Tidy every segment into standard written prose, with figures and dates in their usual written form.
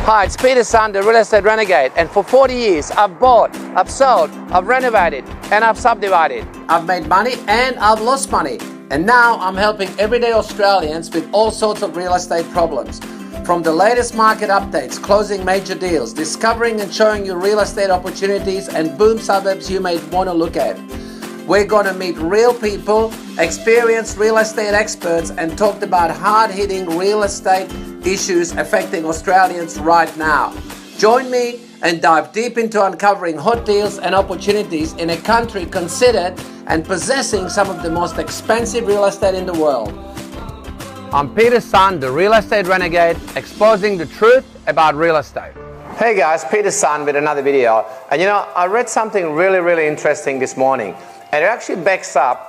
Hi, it's Peter Sun, the Real Estate Renegade, and for 40 years I've bought, I've sold, I've renovated, and I've subdivided. I've made money and I've lost money. And now I'm helping everyday Australians with all sorts of real estate problems. From the latest market updates, closing major deals, discovering and showing you real estate opportunities and boom suburbs you may want to look at. We're going to meet real people, experienced real estate experts, and talk about hard-hitting real estate issues affecting Australians right now. Join me and dive deep into uncovering hot deals and opportunities in a country considered and possessing some of the most expensive real estate in the world. I'm Peter Sun, the Real Estate Renegade, exposing the truth about real estate. Hey guys, Peter Sun with another video. And you know, I read something really interesting this morning, and it actually backs up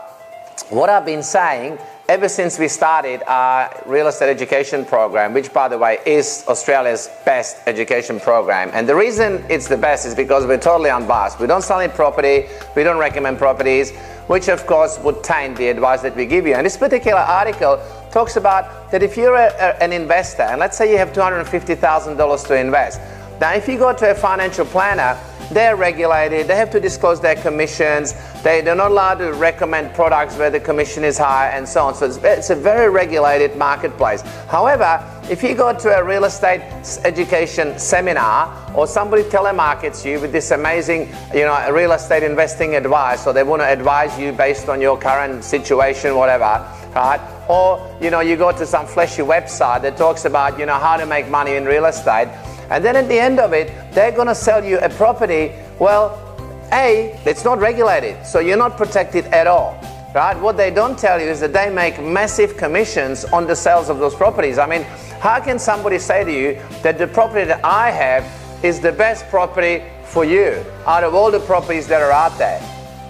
what I've been saying ever since we started our real estate education program, which by the way is Australia's best education program. And the reason it's the best is because we're totally unbiased. We don't sell any property, we don't recommend properties, which of course would taint the advice that we give you. And this particular article talks about that if you're an investor, and let's say you have $250,000 to invest. Now if you go to a financial planner, they're regulated, they have to disclose their commissions, they're not allowed to recommend products where the commission is high and so on. So it's a very regulated marketplace. However, if you go to a real estate education seminar or somebody telemarkets you with this amazing, real estate investing advice, or they want to advise you based on your current situation, whatever, right? Or, you go to some flashy website that talks about, how to make money in real estate. And then at the end of it, they're going to sell you a property. Well, A, it's not regulated, so you're not protected at all, right? What they don't tell you is that they make massive commissions on the sales of those properties. I mean, how can somebody say to you that the property that I have is the best property for you out of all the properties that are out there,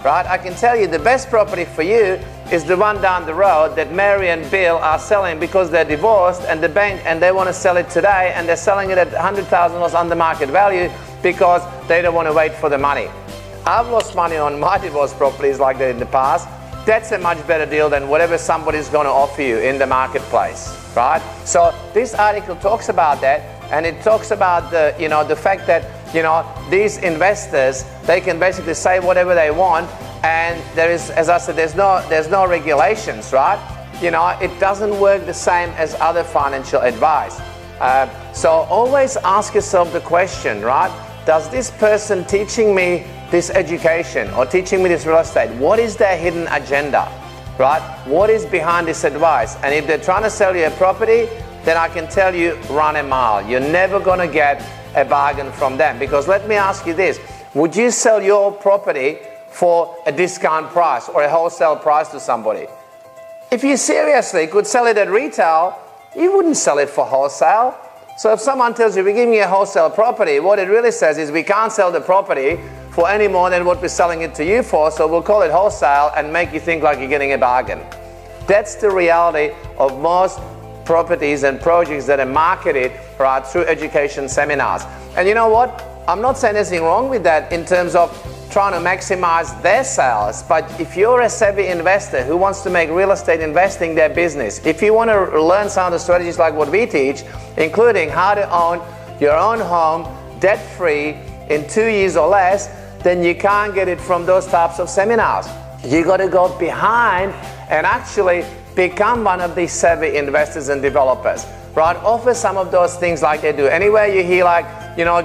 right? I can tell you the best property for you is the one down the road that Mary and Bill are selling because they're divorced and they want to sell it today, and they're selling it at $100,000 under market value because they don't want to wait for the money. I've lost money on my divorce properties like that in the past. That's a much better deal than whatever somebody's going to offer you in the marketplace, right? So this article talks about that, and it talks about the fact that these investors, they can basically say whatever they want. And there is, as I said, there's no regulations, right? It doesn't work the same as other financial advice. So always ask yourself the question, right? Does this person teaching me this education or teaching me this real estate, what is their hidden agenda, right? What is behind this advice? And if they're trying to sell you a property, then I can tell you, run a mile. You're never gonna get a bargain from them. Because let me ask you this, would you sell your property for a discount price or a wholesale price to somebody? If you seriously could sell it at retail, you wouldn't sell it for wholesale. So if someone tells you, we're giving you a wholesale property, what it really says is we can't sell the property for any more than what we're selling it to you for, so we'll call it wholesale and make you think like you're getting a bargain. That's the reality of most properties and projects that are marketed, right, through education seminars. And you know what? I'm not saying anything wrong with that in terms of trying to maximize their sales, but if you're a savvy investor who wants to make real estate investing their business, if you want to learn some of the strategies like what we teach, including how to own your own home debt-free in 2 years or less, then you can't get it from those types of seminars. You got to go behind and actually become one of these savvy investors and developers, right? Offer some of those things like they do. Anywhere you hear like,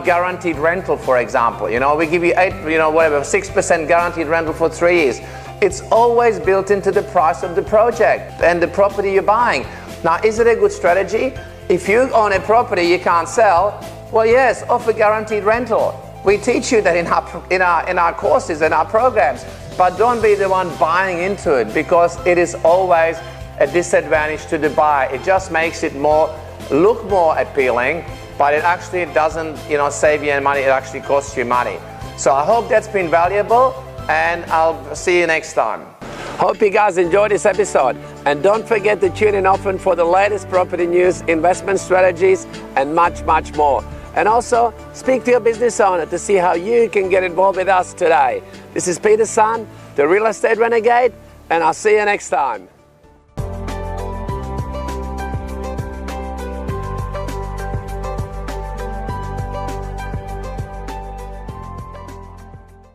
guaranteed rental, for example, we give you 6% guaranteed rental for 3 years. It's always built into the price of the project and the property you're buying. Now, is it a good strategy? If you own a property you can't sell, well, yes, offer guaranteed rental. We teach you that in our courses and our programs, but don't be the one buying into it, because it is always a disadvantage to the buyer. It just makes it look more appealing, but it actually doesn't, save you any money. It actually costs you money. So I hope that's been valuable, and I'll see you next time. Hope you guys enjoyed this episode, and don't forget to tune in often for the latest property news, investment strategies, and much more. And also, speak to your business owner to see how you can get involved with us today. This is Peter Sun, the Real Estate Renegade, and I'll see you next time.